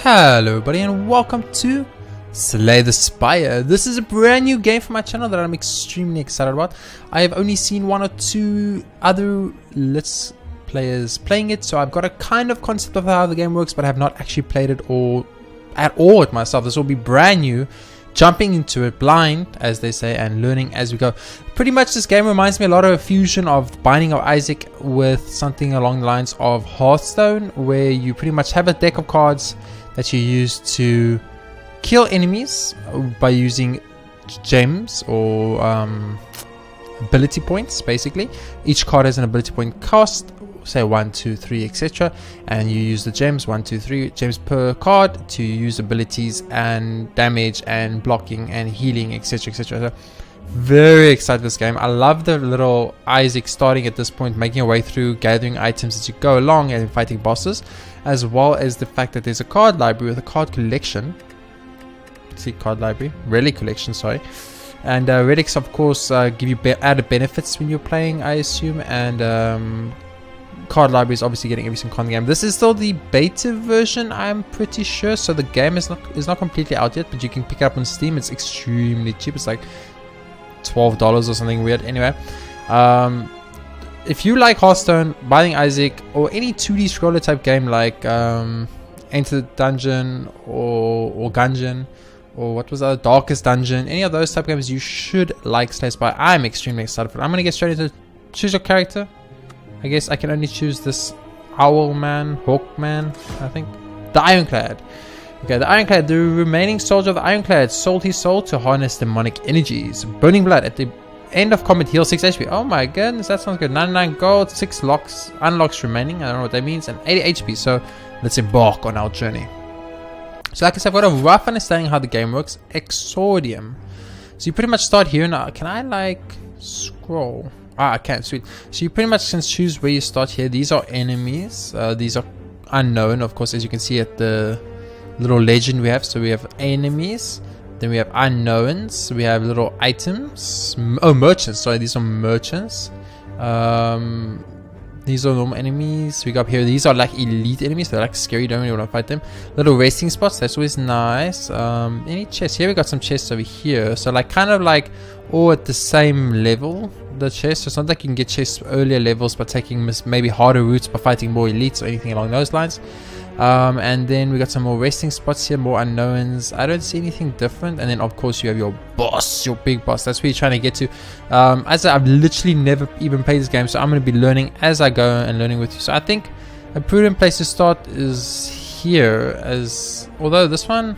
Hello everybody and welcome to Slay the Spire. This is a brand new game for my channel that I'm extremely excited about. I have only seen one or two other Let's Players playing it, so I've got a kind of concept of how the game works, but I have not actually played it at all myself. This will be brand new, jumping into it blind, as they say, and learning as we go. Pretty much this game reminds me a lot of a fusion of Binding of Isaac with something along the lines of Hearthstone, where you pretty much have a deck of cards that you use to kill enemies by using gems or ability points. Basically, each card has an ability point cost, say 1, 2, 3, etc., and you use the gems, 1, 2, 3 gems per card to use abilities and damage and blocking and healing, etc., etc. So very excited for this game. I love the little Isaac starting at this point, making your way through, gathering items as you go along and fighting bosses, as well as the fact that there's a card library with a card collection. See, card library, relic collection, sorry. And relics, of course, give you added benefits when you're playing, I assume. And card library is obviously getting every single card in the game. This is still the beta version, I'm pretty sure. So the game is not completely out yet, but you can pick it up on Steam. It's extremely cheap. It's like $12 or something weird. Anyway, if you like Hearthstone, Binding Isaac, or any 2D scroller type game like Enter the Dungeon or Gungeon, or what was that, Darkest Dungeon, any of those type of games, you should like Slay the Spire. I'm extremely excited for it. I'm going to get straight into choose your character. I guess I can only choose this Owl Man, Hawk Man, I think. The Ironclad. Okay, the Ironclad. The remaining soldier of the Ironclad sold his soul to harness demonic energies. Burning Blood. At the end of combat, heal 6 HP. Oh my goodness, that sounds good. 99 gold, 6 unlocks remaining. I don't know what that means. And 80 HP. So let's embark on our journey. So like I said, I've got a rough understanding how the game works. Exordium. So you pretty much start here. Now, can I like scroll? I can't. Sweet. So you pretty much can choose where you start here. These are enemies. These are unknown, of course, as you can see at the little legend we have. So we have enemies, then we have unknowns, we have little items. Oh, merchants. Sorry, these are merchants. These are normal enemies. We go up here. These are like elite enemies. They're like scary. Don't really want to fight them. Little resting spots. That's always nice. Any chests? Here we got some chests over here. So like kind of like all at the same level. The chests. So it's not like you can get chests earlier levels by taking maybe harder routes by fighting more elites or anything along those lines. And then we got some more resting spots here, more unknowns. I don't see anything different. And then of course you have your boss, your big boss. That's where you're trying to get to. As I've literally never even played this game, so I'm going to be learning as I go and learning with you. So I think a prudent place to start is here, as although this one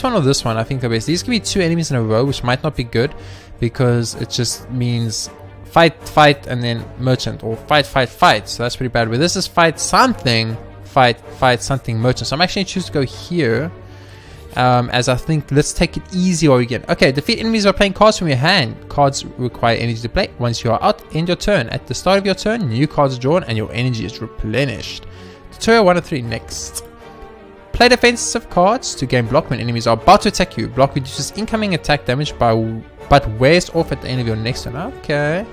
or this one, I think the best. These can be 2 enemies in a row, which might not be good because it just means fight and then merchant, or fight. So that's pretty bad. But this is fight something merchant. So I'm actually choose to go here, as I think let's take it easy while we get. Okay, defeat enemies by playing cards from your hand. Cards require energy to play. Once you are out, end your turn. At the start of your turn, new cards are drawn and your energy is replenished. Tutorial 1 of 3 next. Play defensive cards to gain block when enemies are about to attack you. Block reduces incoming attack damage but wears off at the end of your next turn. Okay.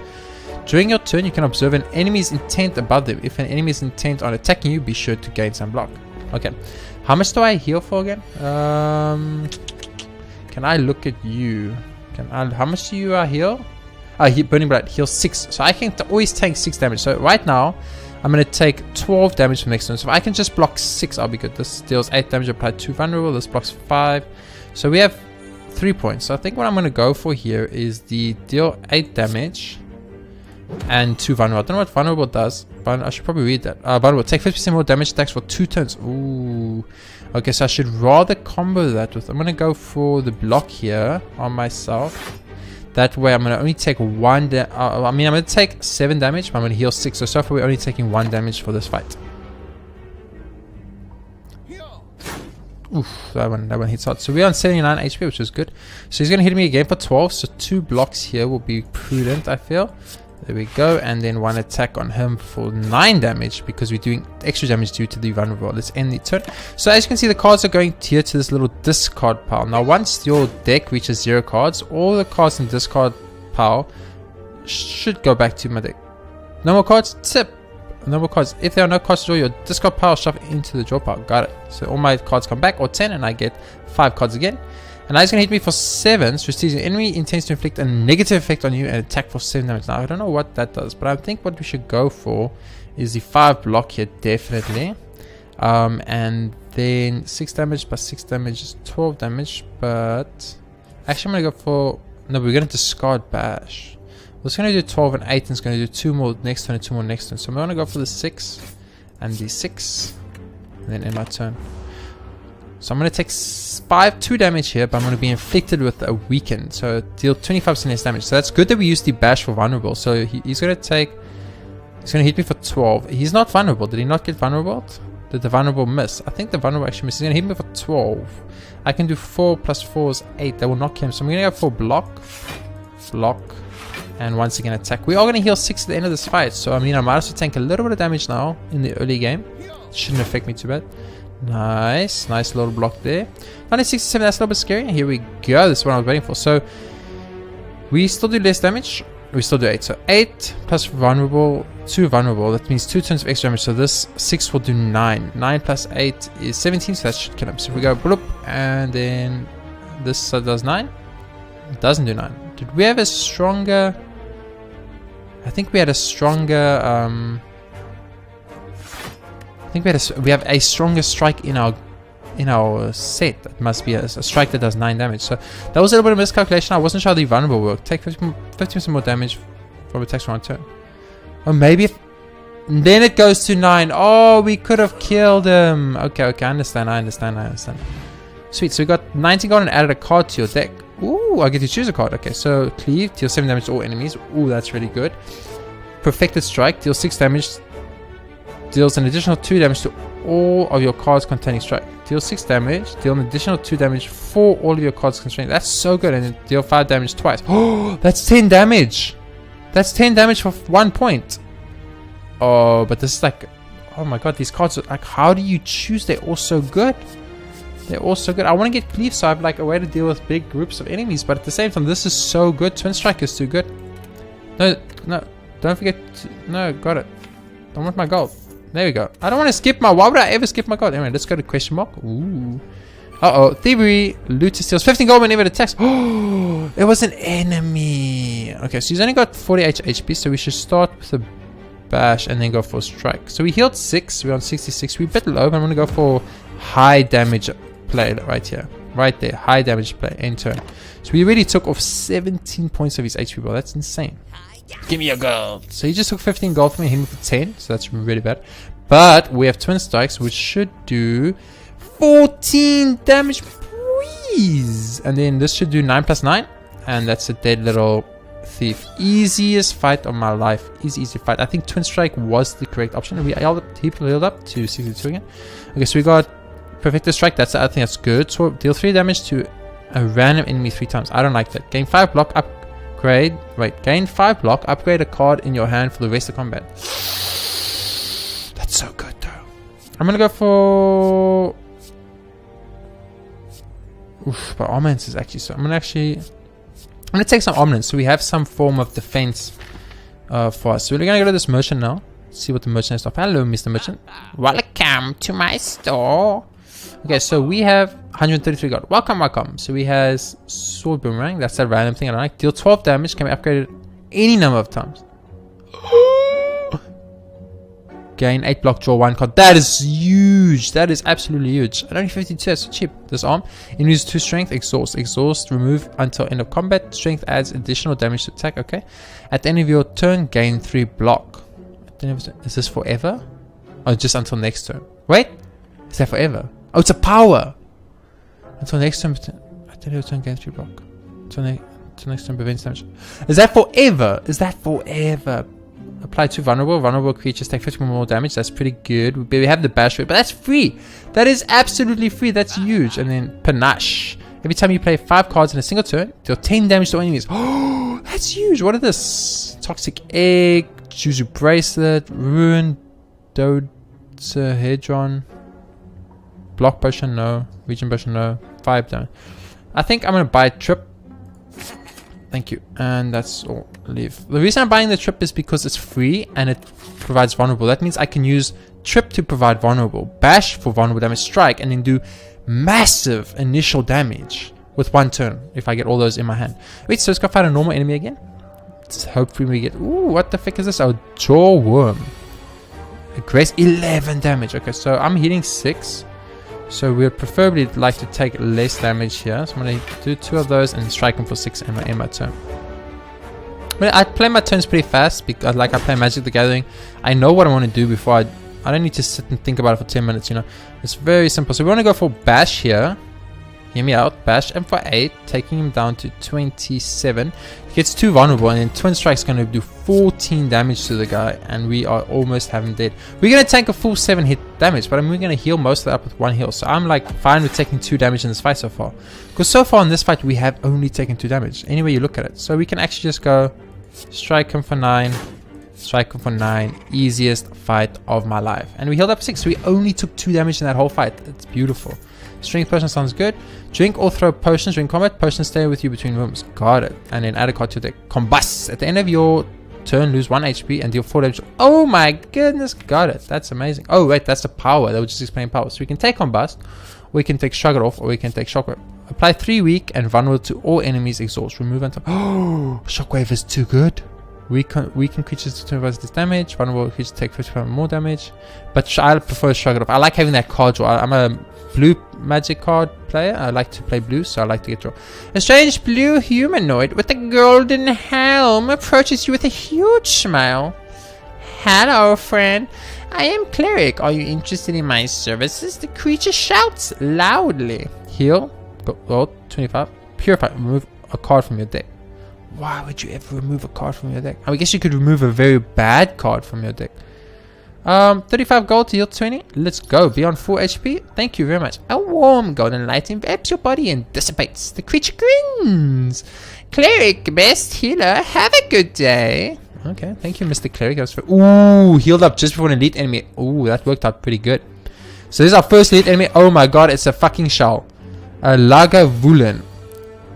During your turn, you can observe an enemy's intent above them. If an enemy is intent on attacking you, be sure to gain some block. Okay. How much do I heal for again? Can I look at you? How much do you heal? Burning Blood. Heal 6. So I can always take 6 damage. So right now, I'm going to take 12 damage from next turn. So if I can just block 6, I'll be good. This deals 8 damage, apply 2 vulnerable. This blocks 5. So we have 3 points. So I think what I'm going to go for here is the deal 8 damage and 2 vulnerable. I don't know what vulnerable does, but I should probably read that. Vulnerable. Take 50% more damage attacks for 2 turns. Ooh. Okay, so I should rather combo that with. I'm going to go for the block here on myself. That way I'm going to only take 1 I'm going to take 7 damage, but I'm going to heal 6. So far we're only taking 1 damage for this fight. Oof, that one hits hard. So we're on 79 HP, which is good. So he's going to hit me again for 12. So 2 blocks here will be prudent, I feel. There we go. And then 1 attack on him for 9 damage because we're doing extra damage due to the vulnerable. Let's end the turn. So as you can see, the cards are going here to this little discard pile. Now once your deck reaches 0 cards, all the cards in discard pile should go back to my deck. No more cards? Tip. no more cards. If there are no cards to draw, your discard pile shove into the draw pile. Got it. So all my cards come back, or 10, and I get 5 cards again. And now he's going to hit me for 7. Strategic enemy intends to inflict a negative effect on you and attack for 7 damage. Now, I don't know what that does, but I think what we should go for is the 5 block here, definitely. And then 6 damage plus 6 damage is 12 damage. But actually, I'm going to go for... No, we're going to discard bash. We're going to do 12 and 8, and it's going to do 2 more next turn and 2 more next turn. So I'm going to go for the 6 and the 6, and then end my turn. So I'm going to take 2 damage here, but I'm going to be inflicted with a weaken. So deal 25% less damage. So that's good that we used the bash for vulnerable. So he's going to take... He's going to hit me for 12. He's not vulnerable. Did he not get vulnerable? Did the vulnerable miss? I think the vulnerable actually missed. He's going to hit me for 12. I can do 4 plus 4 is 8. That will knock him. So I'm going to go for block. Block. And once again attack. We are going to heal 6 at the end of this fight. So I mean, I might also tank a little bit of damage now in the early game. Shouldn't affect me too bad. Nice. Nice little block there. 967, that's a little bit scary. Here we go. This is what I was waiting for. So we still do less damage. We still do 8. So 8 plus vulnerable, 2 vulnerable. That means 2 turns of extra damage. So this 6 will do 9. 9 plus 8 is 17. So that should kill him. So if we go bloop, and then this does 9. It doesn't do 9. Did we have a stronger... I think we had a stronger... I think we have a stronger strike in our set. That must be a strike that does 9 damage. So that was a little bit of miscalculation. I wasn't sure how the vulnerable worked. Take 50% more damage from attacks on turn. Or maybe if... Then it goes to 9. Oh, we could have killed him. Okay, I understand. Sweet, so we got 19 gold and added a card to your deck. Ooh, I get to choose a card. Okay, so cleave, deal 7 damage to all enemies. Ooh, that's really good. Perfected strike, deal 6 damage. Deals an additional 2 damage to all of your cards containing strike. Deal 6 damage. Deal an additional 2 damage for all of your cards containing. That's so good. And then deal 5 damage twice. Oh, that's 10 damage. That's 10 damage for 1 point. Oh, but this is like... Oh my god, these cards are like... How do you choose? They're all so good. They're all so good. I want to get cleave, so I have like a way to deal with big groups of enemies. But at the same time, this is so good. Twin strike is too good. No. Don't forget to... No, got it. Don't want my gold. There we go. I don't want to skip my... Why would I ever skip my gold? Anyway, let's go to question mark. Ooh. Uh-oh. Thievery. Looter steals 15 gold whenever it attacks. Oh, it was an enemy. Okay, so he's only got 48 HP, so we should start with a bash and then go for a strike. So we healed 6. We're on 66. We're a bit low, but I'm going to go for high damage play right here. Right there. High damage play. End turn. So we already took off 17 points of his HP. Well, that's insane. Give me your gold. So he just took 15 gold from me, him for 10. So that's really bad. But we have twin strikes, which should do 14 damage, please. And then this should do 9 plus 9. And that's a dead little thief. Easiest fight of my life. Easy fight. I think twin strike was the correct option. And we healed up to 62 again. Okay, so we got perfected strike. That's the other thing that's good. So deal 3 damage to a random enemy 3 times. I don't like that. Gain 5 block up. Gain 5 block, upgrade a card in your hand for the rest of combat. That's so good though. I'm gonna go for... Oof, but Omens is actually so... I'm gonna take some Omens so we have some form of defense for us. So we're gonna go to this merchant now. See what the merchant has to offer. Hello, Mr. Merchant. Welcome to my store. Okay, so we have 133 gold. Welcome. So we has sword boomerang. That's a random thing I don't like. Deal 12 damage. Can be upgraded any number of times. Gain 8 block, draw 1 card. That is huge. That is absolutely huge. And only 52. That's so cheap. This arm. Enemies 2 strength. Exhaust. Exhaust. Remove until end of combat. Strength adds additional damage to attack. Okay. At the end of your turn, gain 3 block. Is this forever? Or just until next turn? Wait. Is that forever? Oh, it's a power. Until next turn, at the end of your turn, gain 3 block. Until next turn, prevents damage. Is that forever? Apply to vulnerable. Vulnerable creatures take 50 more damage. That's pretty good. We have the bash rate, but that's free. That is absolutely free. That's huge. And then panache. Every time you play 5 cards in a single turn, deal 10 damage to all enemies. Oh, that's huge. What is this? Toxic egg, Juju bracelet, ruin, dodecahedron. Block potion, no. Region potion, no. 5 down. I think I'm going to buy a trip. Thank you. And that's all. Leave. The reason I'm buying the trip is because it's free and it provides vulnerable. That means I can use trip to provide vulnerable, bash for vulnerable damage, strike, and then do massive initial damage with one turn if I get all those in my hand. Wait, so let's go fight a normal enemy again. Hopefully we get... Ooh, what the fuck is this? Oh, jaw worm. Aggress 11 damage. Okay, so I'm hitting 6. So we'd preferably like to take less damage here. So I'm going to do 2 of those and strike him for 6 in my turn. But I play my turns pretty fast because like I play Magic the Gathering. I know what I want to do before I don't need to sit and think about it for 10 minutes, you know. It's very simple. So we want to go for bash here. Hear me out. Bash him for 8, taking him down to 27. He gets 2 vulnerable, and then Twin Strike's going to do 14 damage to the guy, and we are almost having dead. We're going to tank a full 7 hit damage, but I mean, we're going to heal most of that up with 1 heal. So I'm like fine with taking 2 damage in this fight so far. Because so far in this fight, we have only taken 2 damage. Any way you look at it. So we can actually just go strike him for 9. Strike him for 9. Easiest fight of my life. And we healed up 6. So we only took 2 damage in that whole fight. It's beautiful. Strength potion sounds good. Drink or throw potions during combat. Potions stay with you between rooms. Got it. And then add a card to the deck. Combust. At the end of your turn, lose 1 HP and deal 4 damage. Oh my goodness. Got it. That's amazing. Oh wait, that's the power. That was just explaining power. So we can take Combust, we can take Shrug It Off, or we can take Shockwave. Apply 3 weak and vulnerable to all enemies. Exhaust. Remove until... Oh, Shockwave is too good. Weaken creatures to 25% this damage. Vulnerable creatures take 50% more damage. But I prefer Shrug It Off. I like having that card draw. I'm a blue magic card player. I like to play blue, so I like to get draw. A strange blue humanoid with a golden helm approaches you with a huge smile. Hello, friend. I am Cleric. Are you interested in my services? The creature shouts loudly. Heal. Go 25. Purify. Remove a card from your deck. Why would you ever remove a card from your deck? I guess you could remove a very bad card from your deck. 35 gold to heal 20. Let's go. Be on 4 HP. Thank you very much. A warm golden light envelops your body and dissipates. The creature grins. Cleric, best healer. Have a good day. Okay, thank you, Mr. Cleric. That was ooh, healed up just before an elite enemy. Ooh, that worked out pretty good. So this is our first elite enemy. Oh my god, it's a fucking shell. A Lagavulin.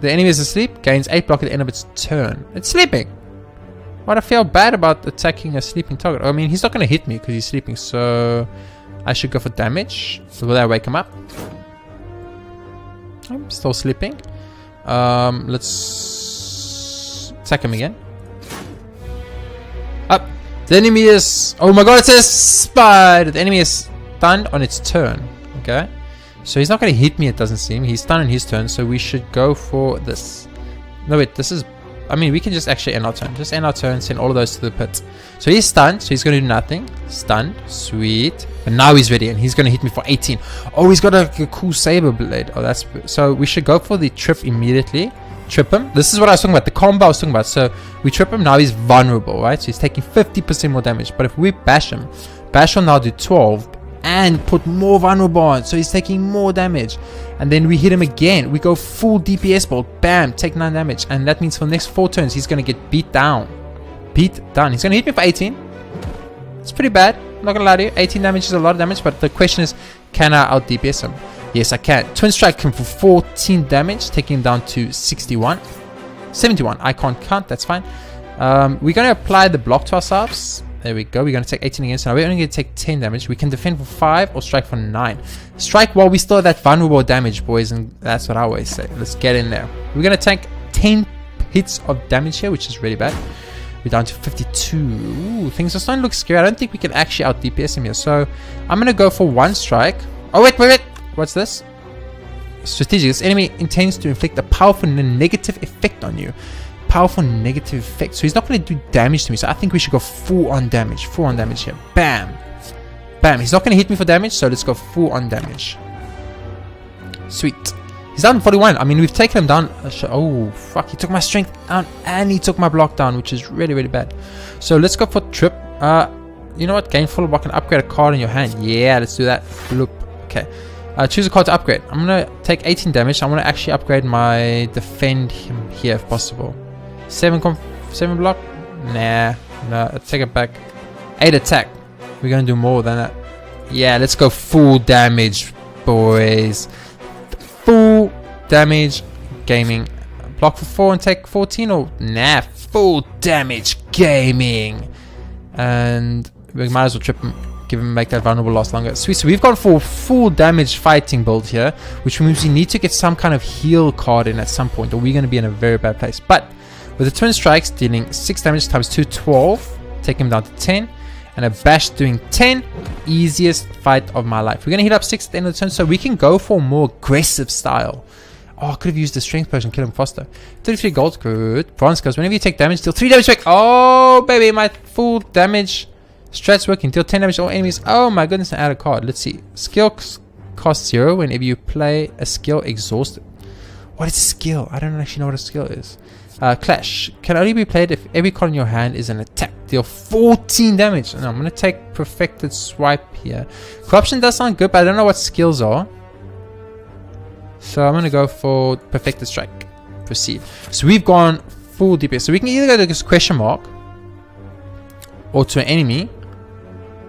The enemy is asleep. Gains 8 block at the end of its turn. It's sleeping. Why'd I feel bad about attacking a sleeping target? I mean, he's not going to hit me because he's sleeping. So I should go for damage. So will that wake him up? I'm still sleeping. Let's attack him again. Up. The enemy is... Oh my god, it says spider. The enemy is stunned on its turn. Okay. So he's not going to hit me, it doesn't seem. He's stunned on his turn, so we should go for this. No, wait, this is... I mean, we can just actually end our turn. Just end our turn, send all of those to the pit. So he's stunned, so he's going to do nothing. Stunned. Sweet. And now he's ready, and he's going to hit me for 18. Oh, he's got a cool saber blade. Oh, that's... So we should go for the trip immediately. Trip him. This is what I was talking about. The combo I was talking about. So we trip him. Now he's vulnerable, right? So he's taking 50% more damage. But if we bash him, bash will now do 12. And put more vulnerable on, so he's taking more damage. And then we hit him again. We go full DPS bolt. Bam, take 9 damage. And that means for the next 4 turns, he's going to get beat down. Beat down. He's going to hit me for 18. It's pretty bad. I'm not going to lie to you. 18 damage is a lot of damage. But the question is, can I out DPS him? Yes, I can. Twin Strike him for 14 damage, taking him down to 61. 71. I can't count. That's fine. We're going to apply the block to ourselves. There we go. We're going to take 18 again. So now we're only going to take 10 damage. We can defend for 5 or strike for 9. Strike while we still have that vulnerable damage, boys. And that's what I always say. Let's get in there. We're going to take 10 hits of damage here, which is really bad. We're down to 52. Ooh, things are starting to look scary. I don't think we can actually out DPS him here. So I'm going to go for 1 strike. Oh, wait. What's this? Strategic. This enemy intends to inflict a powerful negative effect on you. Powerful negative effect. So he's not going to do damage to me. So I think we should go full on damage. Full on damage here. Bam. Bam. He's not going to hit me for damage. So let's go full on damage. Sweet. He's down 41. I mean, we've taken him down. Oh, fuck. He took my strength down and he took my block down, which is really, really bad. So let's go for trip. You know what? Gain full block and upgrade a card in your hand. Yeah, let's do that. Bloop. Okay. Choose a card to upgrade. I'm going to take 18 damage. I want to actually upgrade my defend him here if possible. 7 block? Nah. No, I'll take it back. 8 attack. We're going to do more than that. Yeah, let's go full damage, boys. Full damage gaming Block for 4 and take 14, or nah, full damage gaming. And we might as well trip him, give him, make that vulnerable last longer. Sweet. So we've gone for full damage fighting build here, which means we need to get some kind of heal card in at some point, or we're going to be in a very bad place. But with the twin strikes dealing 6 damage times 2, 12, take him down to 10, and a bash doing 10, easiest fight of my life. We're going to hit up 6 at the end of the turn, so we can go for more aggressive style. Oh, I could have used the strength potion, kill him faster. 33 gold, good. Bronze goes, whenever you take damage, deal 3 damage back. Oh, baby, my full damage strat's working. Deal 10 damage to all enemies. Oh my goodness, and add a card. Let's see. Skill costs 0 whenever you play a skill exhausted. What is skill? I don't actually know what a skill is. Clash. Can only be played if every card in your hand is an attack. Deal 14 damage. No, I'm going to take Perfected Swipe here. Corruption does sound good, but I don't know what skills are. So I'm going to go for Perfected Strike. Proceed. So we've gone full DPS. So we can either go to this question mark, or to an enemy,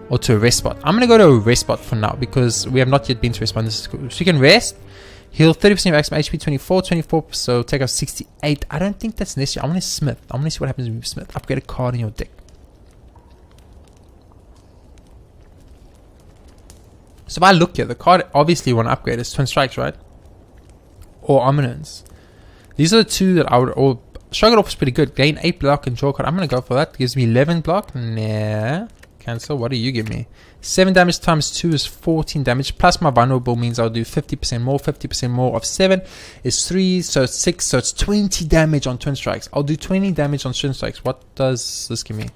or to a rest spot. I'm going to go to a rest spot for now, because we have not yet been to rest spot. This is cool. So you can rest. Heal 30% of maximum HP, 24, so take out 68. I don't think that's necessary. I want to Smith. I want to see what happens when you Smith. Upgrade a card in your deck. So if I look here, the card obviously you want to upgrade is Twin Strikes, right? Or Ominence. These are the two that I would all... Shrug Off is pretty good. Gain 8 block and draw card. I'm going to go for that. Gives me 11 block. Nah. Cancel. What do you give me? 7 damage times 2 is 14 damage. Plus my vulnerable means I'll do 50% more. 50% more of 7 is 3. So it's 6. So it's 20 damage on Twin Strikes. I'll do 20 damage on Twin Strikes. What does this give me?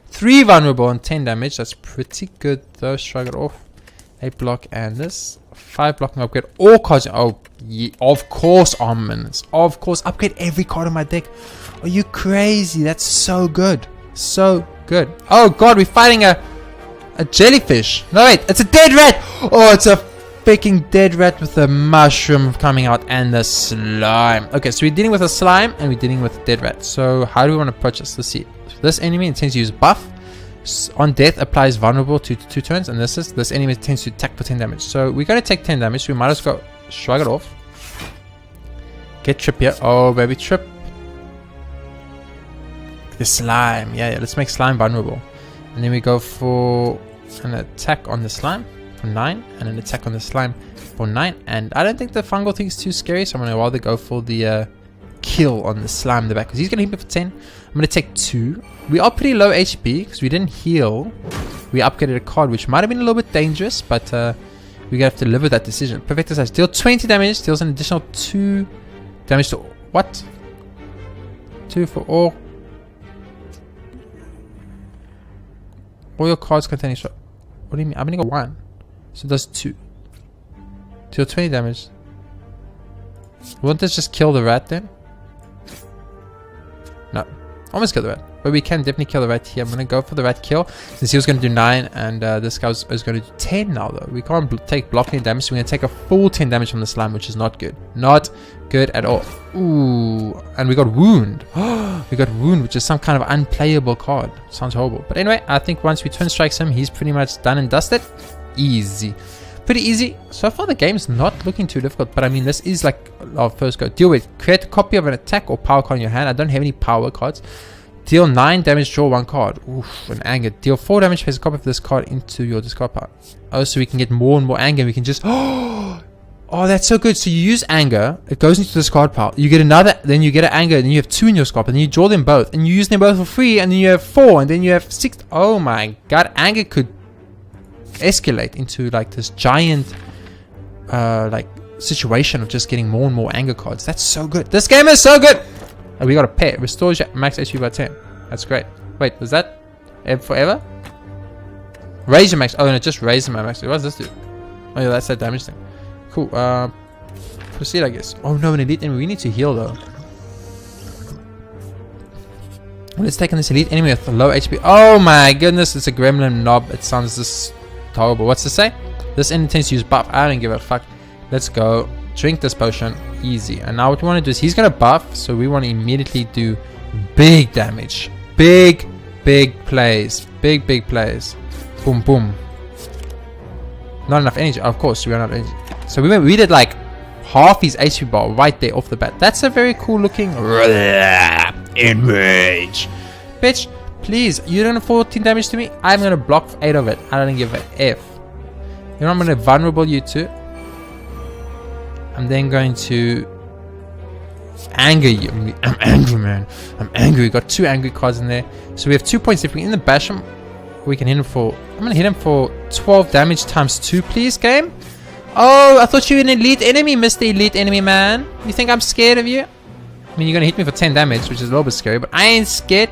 3 vulnerable and 10 damage. That's pretty good though. Shrug it off. 8 block and this. 5 blocking upgrade. All cards. Oh, yeah, of course, Omens. Of course. Upgrade every card in my deck. Are you crazy? That's so good. So good. Oh god, we're fighting a jellyfish. No wait, it's a dead rat. Oh, it's a freaking dead rat with a mushroom coming out and the slime. Okay, so we're dealing with a slime and we're dealing with a dead rat. So how do we want to approach this? Let's see. This enemy intends to use buff. On death applies vulnerable to 2 turns, and this enemy tends to attack for 10 damage. So we're going to take 10 damage. So we might as well go shrug it off. Get trip here. Oh baby, trip. The slime. Yeah, let's make slime vulnerable. And then we go for an attack on the slime for 9, and an attack on the slime for 9. And I don't think the fungal thing is too scary, so I'm going to rather go for the kill on the slime in the back, because he's going to hit me for 10. I'm going to take 2. We are pretty low HP because we didn't heal. We upgraded a card, which might have been a little bit dangerous, but we're going to have to live with that decision. Perfect Size. Deal 20 damage. Deals an additional 2 damage to... What? 2 for all... All your cards containing shot. What do you mean? I'm gonna go 1. So it does 2. Deal 20 damage. Won't this just kill the rat then? No. Almost kill the rat. But we can definitely kill the rat here. I'm gonna go for the rat kill. Since he was gonna do 9 and this guy is gonna do 10 now though. We can't take blocking damage. So we're gonna take a full 10 damage from the slime, which is not good. Not good at all. Ooh. And we got wound. We got wound, which is some kind of unplayable card. Sounds horrible. But anyway, I think once we twin strikes him, he's pretty much done and dusted. Easy. Pretty easy. So far the game's not looking too difficult, but I mean this is like our first go. Deal with. Create a copy of an attack or power card in your hand. I don't have any power cards. Deal 9 damage, draw 1 card. Oof, an anger. Deal 4 damage, place a copy of this card into your discard pile. Oh, so we can get more and more anger. We can just... Oh, that's so good. So you use anger, it goes into the discard pile. You get another, then you get an anger, and then you have 2 in your discard pile, and then you draw them both, and you use them both for free, and then you have 4, and then you have 6. Oh my god, anger could escalate into like this giant like situation of just getting more and more anger cards. That's so good. This game is so good. And we got a pet. Restores your max HP by 10. That's great. Wait, was that forever? Raise your max. Oh, and it just raises my max. What does this do? Oh yeah, that's that damage thing. Cool. Proceed, I guess. Oh no, an elite enemy. We need to heal though. Let's take on this elite enemy with low HP. Oh my goodness, it's a gremlin knob. It sounds just horrible. What's to say? This enemy tends to use buff. I don't give a fuck. Let's go. Drink this potion. Easy. And now what we want to do is he's going to buff. So we want to immediately do big damage. Big plays. Big plays. Boom, boom. Not enough energy. Of course, we are not energy. So we did like half his HP bar right there off the bat. That's a very cool looking enrage. Bitch, please, you're doing 14 damage to me. I'm gonna block 8 of it. I don't give a F. You know, I'm gonna vulnerable you too. I'm then going to anger you. I'm angry, man. I'm angry. We got 2 angry cards in there. So we have 2 points. If we in the bash him, we can hit him for. I'm gonna hit him for 12 damage times 2, please, game. Oh, I thought you were an elite enemy, Mr. Elite Enemy Man. You think I'm scared of you? I mean, you're gonna hit me for 10 damage, which is a little bit scary, but I ain't scared.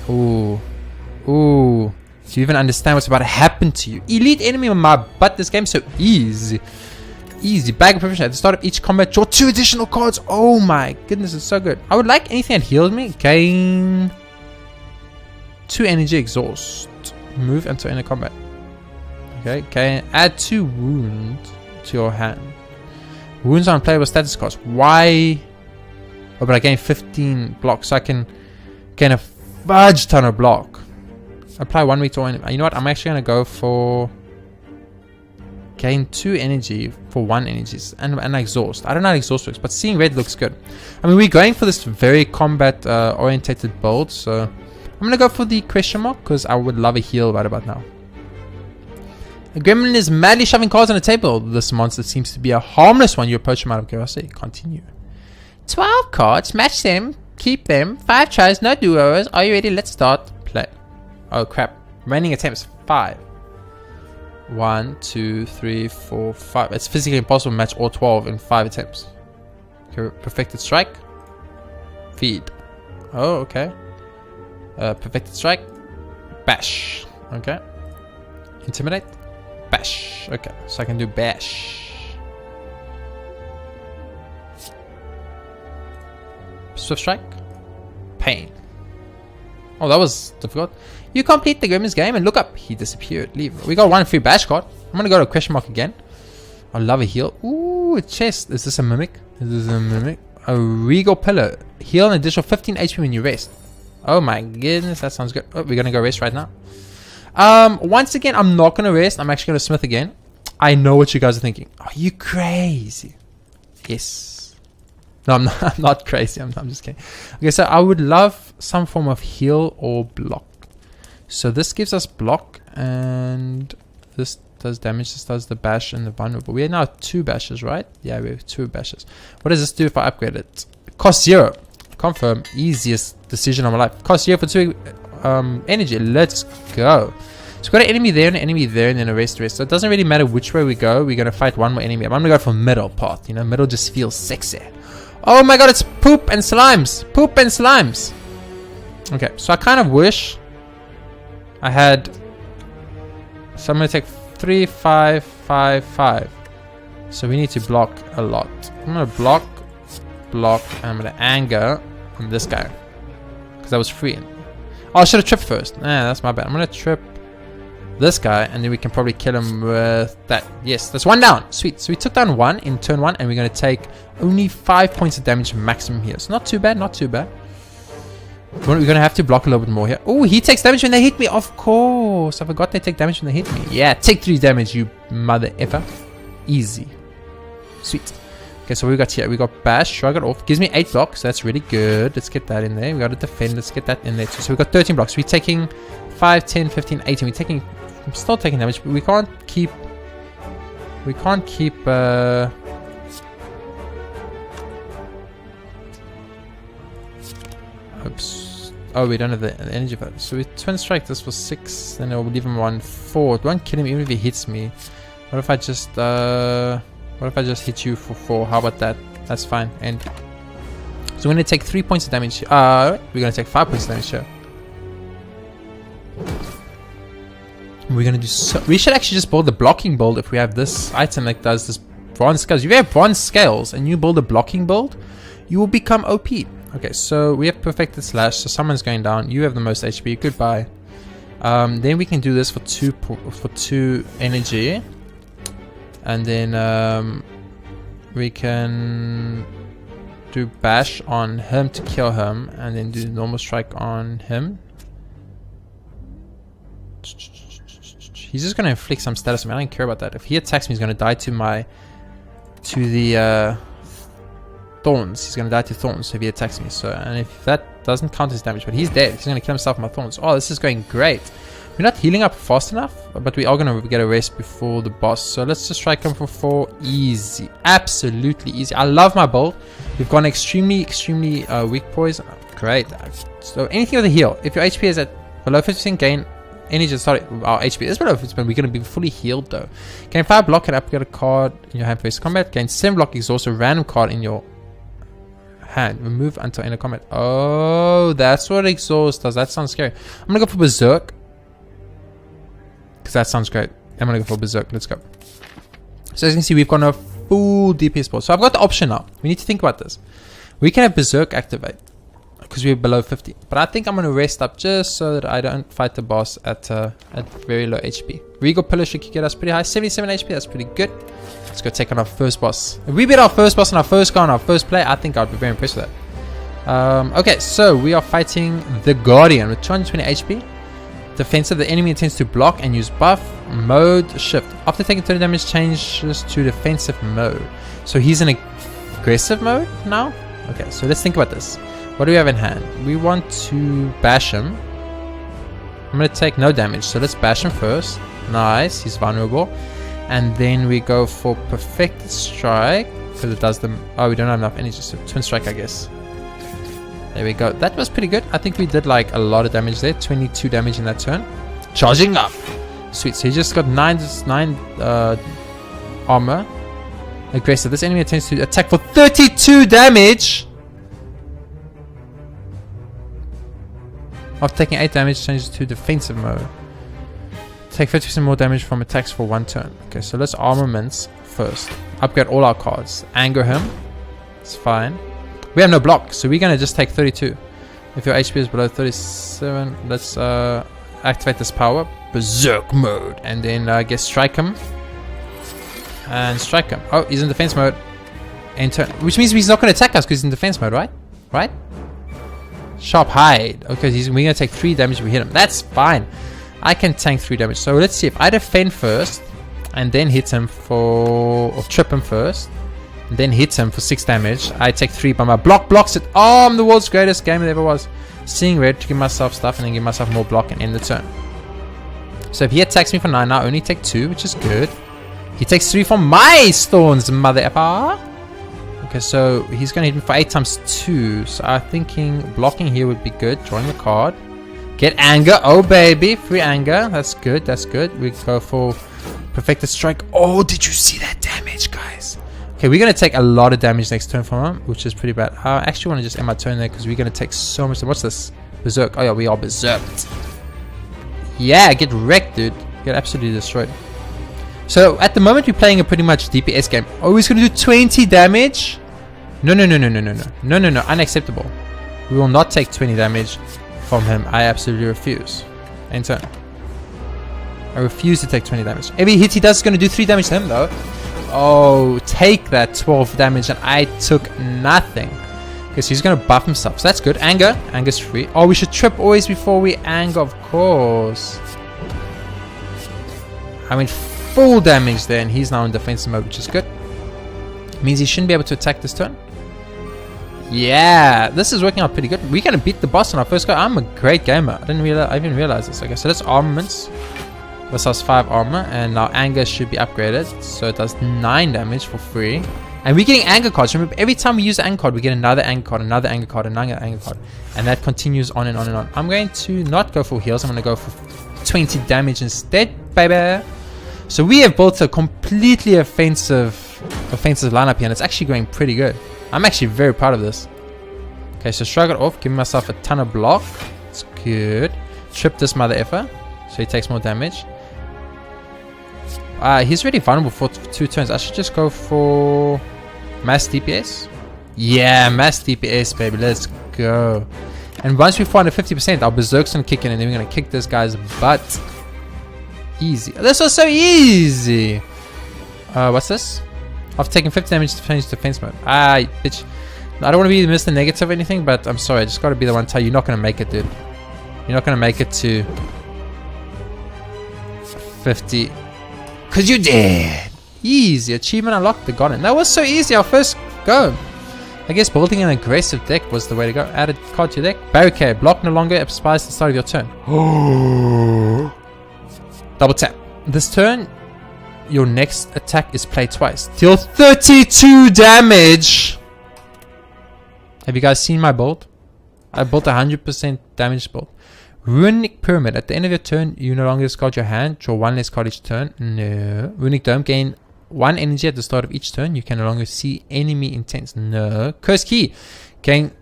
Ooh. Ooh. Do you even understand what's about to happen to you? Elite enemy on my butt. This game's so easy. Easy. Bag of profession. At the start of each combat, draw 2 additional cards. Oh my goodness, it's so good. I would like anything that heals me. Gain 2 energy exhaust. Move until end of combat. Okay. Okay. Add 2 wounds to your hand. Wounds on playable status cards. Why? Oh, but I gain 15 blocks, so I can gain a fudge ton of block. Apply 1 week to all enemy. You know what? I'm actually gonna go for gain 2 energy for 1 energy and exhaust. I don't know how exhaust works, but seeing red looks good. I mean, we're going for this very combat orientated build, so I'm gonna go for the question mark because I would love a heal right about now. A gremlin is madly shoving cards on the table. This monster seems to be a harmless one. You approach him out of curiosity. Continue. 12 cards. Match them. Keep them. 5 tries. No do-overs. Are you ready? Let's start. Play. Oh crap. Remaining attempts. 5. 1, 2, 3, 4, 5. It's physically impossible to match all 12 in 5 attempts. Okay, perfected strike. Feed. Oh, okay. Perfected strike. Bash. Okay. Intimidate. Bash. Okay, so I can do bash. Swift strike. Pain. Oh, that was difficult. You complete the Gremlin's game and look up. He disappeared. Leave. We got 1 free bash card. I'm gonna go to question mark again. I love a heal. Ooh, a chest. Is this a mimic? Is this a mimic? A regal pillar. Heal an additional 15 HP when you rest. Oh my goodness, that sounds good. Oh, we're gonna go rest right now. Once again, I'm not gonna rest. I'm actually gonna smith again. I know what you guys are thinking. Are you crazy? Yes. No, I'm not crazy. I'm just kidding. Okay, so I would love some form of heal or block. So this gives us block, and this does damage. This does the bash and the vulnerable. We have now 2 bashes, right? Yeah, we have 2 bashes. What does this do if I upgrade it? Cost 0. Confirm. Easiest decision of my life. Cost 0 for 2 energy. Let's go. So we've got an enemy there and an enemy there, and then a rest. So it doesn't really matter which way we go. We're gonna fight 1 more enemy. I'm gonna go for middle path. You know, middle just feels sexy. Oh my god, it's poop and slimes. Poop and slimes. Okay, so I kind of wish I had. So I'm gonna take 3, 5, 5, 5. So we need to block a lot. I'm gonna block, and I'm gonna anger on this guy because that was free. Oh, I should have tripped first. Nah, that's my bad. I'm gonna trip this guy, and then we can probably kill him with that. Yes, that's 1 down. Sweet. So we took down 1 in turn 1, and we're gonna take only 5 points of damage maximum here. So not too bad. Not too bad. We're gonna have to block a little bit more here. Oh, he takes damage when they hit me. Of course, I forgot they take damage when they hit me. Yeah, take 3 damage, you mother effer. Easy. Sweet. Okay, so we got here. We got bash. Shrug it off. Gives me 8 blocks. That's really good. Let's get that in there. We got to defend. Let's get that in there too. So we got 13 blocks. We're taking 5, 10, 15, 18. We're taking. I'm still taking damage, but we can't keep. Oops. Oh, we don't have the energy for it. So we twin strike. This was 6. Then I'll leave him on 4. Don't kill him even if he hits me. What if I just hit you for 4? How about that? That's fine. And so we're gonna take 3 points of damage. We're gonna take 5 points of damage here. We're gonna do so. We should actually just build the blocking build if we have this item that does this bronze scales. If you have bronze scales and you build a blocking build, you will become OP. Okay, so we have perfected slash. So someone's going down. You have the most HP. Goodbye. Then we can do this for 2 energy. And then we can do bash on him to kill him, and then do normal strike on him. He's just gonna inflict some status on me. I don't care about that. If he attacks me, he's gonna die to my to the thorns. He's gonna die to thorns if he attacks me. So, and if that doesn't count as damage, but he's dead. He's gonna kill himself with my thorns. Oh, this is going great. We're not healing up fast enough, but we are gonna get a rest before the boss. So let's just strike him for 4. Easy, absolutely easy. I love my build. We've gone extremely weak poison. Great. So anything with a heal. If your HP is at below 50%, gain energy. Sorry, our HP is below 50%. We're gonna be fully healed though. Gain 5 block and upgrade a card in your hand for combat. Gain 7 block. Exhaust a random card in your hand. Remove until end of combat. Oh, that's what exhaust does. That sounds scary. I'm gonna go for berserk because that sounds great. I'm gonna go for berserk. Let's go. So as you can see, we've got a full DPS board. So I've got the option now. We need to think about this. We can have berserk activate because we're below 50, but I think I'm gonna rest up just so that I don't fight the boss at very low HP. Regal Pillar should get us pretty high, 77 HP. That's pretty good. Let's go take on our first boss. If we beat our first boss on our first go on our first play, I think I'd be very impressed with that. Okay, so we are fighting the Guardian with 220 HP. Defensive, the enemy intends to block and use buff mode shift. After taking 30 damage, changes to defensive mode. So he's in aggressive mode now. Okay, so let's think about this. What do we have in hand? We want to bash him. I'm going to take no damage, so let's bash him first. Nice, he's vulnerable. And then we go for Perfected Strike because it does them. Oh, we don't have enough energy, so Twin Strike, I guess. There we go. That was pretty good. I think we did like a lot of damage there. 22 damage in that turn. Charging up. Sweet. So he just got 9 armor. Aggressive. This enemy attempts to attack for 32 damage. After taking 8 damage, changes to defensive mode. Take 50% more damage from attacks for 1 turn. Okay, so let's armaments first. Upgrade all our cards. Anger him. It's fine. We have no block, so we're gonna just take 32. If your HP is below 37, let's activate this power. Berserk mode. And then I guess strike him. And strike him. Oh, he's in defense mode. Enter. Which means he's not gonna attack us because he's in defense mode, right? Right? Sharp hide. Okay, we're gonna take 3 damage if we hit him. That's fine. I can tank 3 damage. So let's see if I defend first and then hit him for, or trip him first and then hit him for 6 damage. I take 3, but my block blocks it. Oh, I'm the world's greatest gamer there ever was. Seeing red to give myself stuff and then give myself more block and end the turn. So if he attacks me for 9, I only take 2, which is good. He takes 3 from my stones, mother effer. Okay, so he's gonna hit me for 8 times 2. So I'm thinking blocking here would be good. Drawing the card. Get anger. Oh baby, free anger. That's good. That's good. We go for Perfected Strike. Oh, did you see that damage, guys? Okay, we're gonna take a lot of damage next turn from him, which is pretty bad. I actually want to just end my turn there because we're gonna take so much. What's this? Berserk. Oh yeah, we are berserked. Yeah, get wrecked, dude. Get absolutely destroyed. So at the moment we're playing a pretty much DPS game. Oh, he's gonna do 20 damage. No, unacceptable. We will not take 20 damage from him. I absolutely refuse. Enter. I refuse to take 20 damage. Every hit he does is going to do 3 damage to him though. Oh, take that 12 damage and I took nothing. Okay, so he's going to buff himself. So that's good. Anger. Anger's free. Oh, we should trip always before we anger, of course. I mean, full damage there and he's now in defensive mode, which is good. Means he shouldn't be able to attack this turn. Yeah, this is working out pretty good. We're gonna beat the boss on our first go. I'm a great gamer. I didn't realize this. Okay, so that's armaments. This has 5 armor, and now anger should be upgraded, so it does 9 damage for free. And we're getting anger cards. Remember, every time we use an anger card, we get another anger card, another anger card, another anger card, and that continues on and on and on. I'm going to not go for heals. I'm gonna go for 20 damage instead, baby. So we have built a completely offensive lineup here, and it's actually going pretty good. I'm actually very proud of this. Okay, so shrug it off, give myself a ton of block. It's good. Trip this mother effer, so he takes more damage. He's really vulnerable for 2 turns. I should just go for mass DPS. Yeah, mass DPS, baby. Let's go. And once we find a 50%, our berserk's gonna kick in, and then we're gonna kick this guy's butt. Easy. This was so easy. What's this? After taking 50 damage to change defense mode. Bitch. I don't want to be Mr. Negative or anything, but I'm sorry. I just got to be the one to tell you, you're not going to make it, dude. You're not going to make it to 50. Because you did. Easy. Achievement unlocked. The Garden. That was so easy. Our first go. I guess building an aggressive deck was the way to go. Add a card to your deck. Barricade. Block no longer expires at the start of your turn. Double tap. This turn, your next attack is played twice. Deal 32 damage. Have you guys seen my build? I built a 100% damage build. Runic Pyramid. At the end of your turn, you no longer discard your hand. Draw one less card each turn. No. Runic Dome. Gain 1 energy at the start of each turn. You can no longer see enemy intents. No. Curse Key. Gain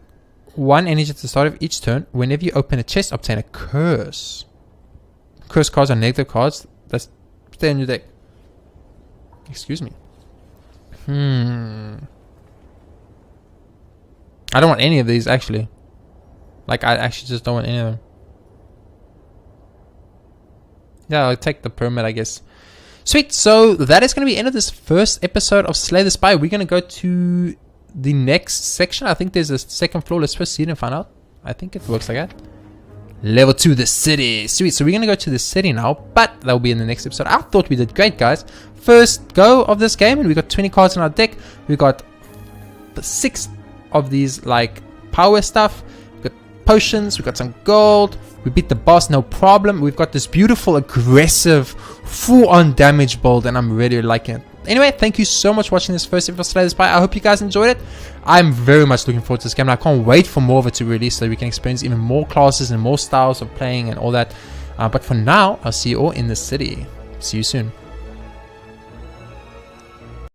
1 energy at the start of each turn. Whenever you open a chest, obtain a curse. Curse cards are negative cards. That's stay in your deck. Excuse me. I don't want any of these actually. Like I actually just don't want any of them. Yeah, I'll take the Pyramid, I guess. Sweet. So that is going to be the end of this first episode of Slay the Spire. We're going to go to the next section. I think there's a second floor. Let's proceed and find out. I think it works like that. Level 2, the city. Sweet. So we're going to go to the city now, but that will be in the next episode. I thought we did great, guys. First go of this game, and we got 20 cards in our deck. We got 6 of these like power stuff. We got potions. We got some gold. We beat the boss, no problem. We've got this beautiful, aggressive, full-on damage build, and I'm really liking it. Anyway, thank you so much for watching this first episode of Slay the Spire. I hope you guys enjoyed it. I'm very much looking forward to this game, and I can't wait for more of it to release so we can experience even more classes and more styles of playing and all that. But for now, I'll see you all in the city. See you soon.